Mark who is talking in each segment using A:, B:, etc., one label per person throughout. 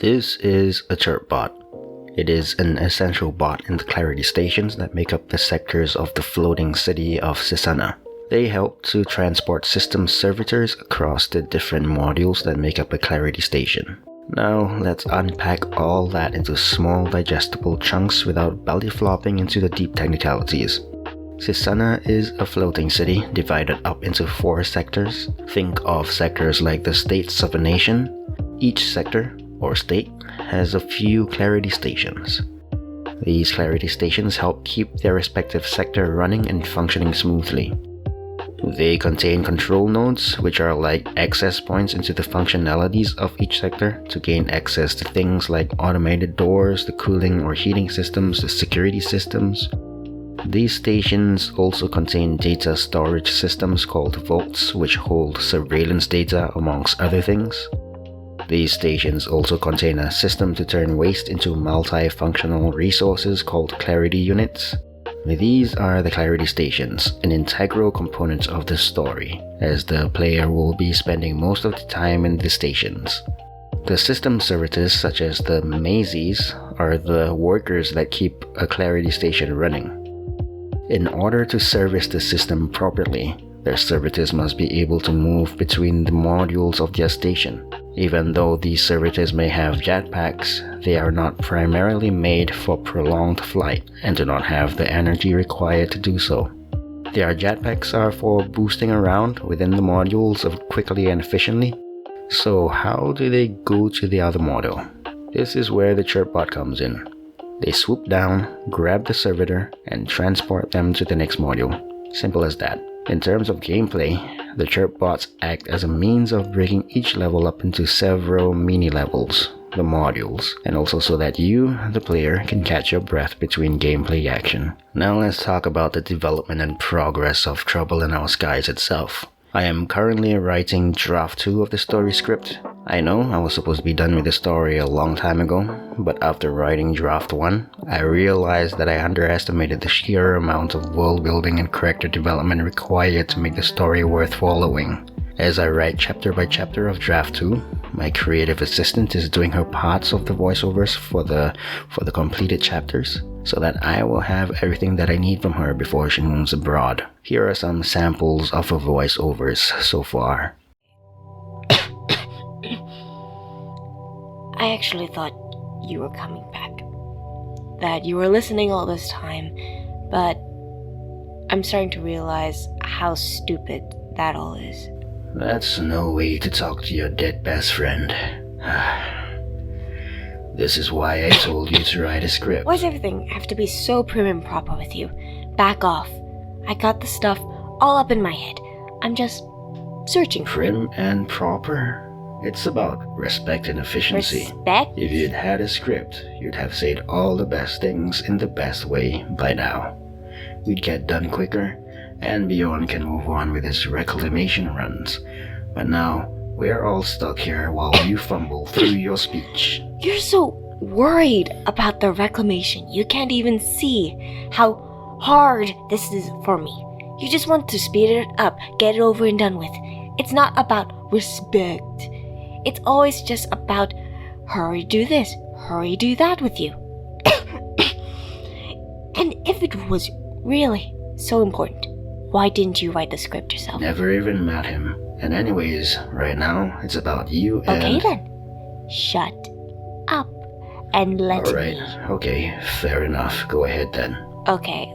A: This is a Chirpbot. It is an essential bot in the clarity stations that make up the sectors of the floating city of Sisana. They help to transport system servitors across the different modules that make up a clarity station. Now let's unpack all that into small digestible chunks without belly flopping into the deep technicalities. Sisana is a floating city divided up into 4 sectors. Think of sectors like the states of a nation. Each sector, or state, has a few clarity stations. These clarity stations help keep their respective sector running and functioning smoothly. They contain control nodes, which are like access points into the functionalities of each sector to gain access to things like automated doors, the cooling or heating systems, the security systems. These stations also contain data storage systems called vaults, which hold surveillance data amongst other things. These stations also contain a system to turn waste into multi-functional resources called clarity units. These are the clarity stations, an integral component of the story, as the player will be spending most of the time in the stations. The system servitors, such as the mazes, are the workers that keep a clarity station running. In order to service the system properly, their servitors must be able to move between the modules of their station. Even though these servitors may have jetpacks, they are not primarily made for prolonged flight and do not have the energy required to do so. Their jetpacks are for boosting around within the modules quickly and efficiently. So how do they go to the other module? This is where the Chirpbot comes in. They swoop down, grab the servitor, and transport them to the next module. Simple as that. In terms of gameplay, the Chirpbots act as a means of breaking each level up into several mini-levels, the modules, and also so that you, the player, can catch your breath between gameplay action. Now let's talk about the development and progress of Trouble in Our Skies itself. I am currently writing draft 2 of the story script. I know I was supposed to be done with the story a long time ago, but after writing draft 1, I realized that I underestimated the sheer amount of world building and character development required to make the story worth following. As I write chapter by chapter of draft 2, my creative assistant is doing her parts of the voiceovers for the completed chapters, so that I will have everything that I need from her before she moves abroad. Here are some samples of her voiceovers so far.
B: I actually thought you were coming back. That you were listening all this time, but I'm starting to realize how stupid that all is.
A: That's no way to talk to your dead best friend. This is why I told you to write a script.
B: Why does everything have to be so prim and proper with you? Back off. I got the stuff all up in my head. I'm just searching for it.
A: Prim and proper? It's about respect and efficiency.
B: Respect?
A: If you'd had a script, you'd have said all the best things in the best way by now. We'd get done quicker, and Bjorn can move on with his reclamation runs. But now, we're all stuck here while you fumble through your speech.
B: You're so worried about the reclamation. You can't even see how hard this is for me. You just want to speed it up, get it over and done with. It's not about respect. It's always just about hurry do this, hurry do that with you. And if it was really so important, why didn't you write the script yourself?
A: Never even met him. And anyways, right now, it's about you and...
B: Okay then. Shut up and let
A: Alright,
B: me...
A: okay, fair enough. Go ahead then.
B: Okay,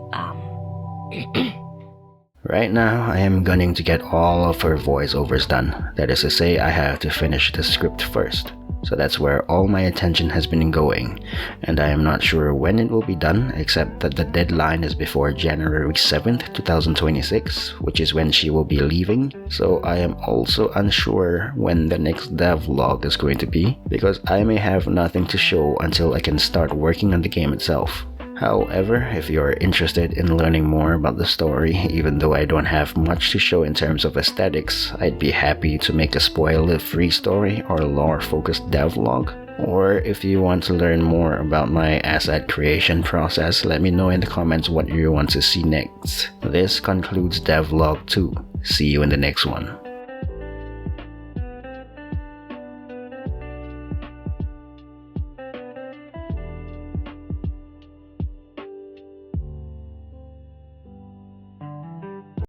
A: Right now, I am gunning to get all of her voiceovers done. That is to say, I have to finish the script first. So that's where all my attention has been going. And I am not sure when it will be done, except that the deadline is before January 7th, 2026, which is when she will be leaving. So I am also unsure when the next DevLog is going to be, because I may have nothing to show until I can start working on the game itself. However, if you're interested in learning more about the story, even though I don't have much to show in terms of aesthetics, I'd be happy to make a spoiler-free story or lore-focused devlog. Or if you want to learn more about my asset creation process, let me know in the comments what you want to see next. This concludes devlog 2. See you in the next one.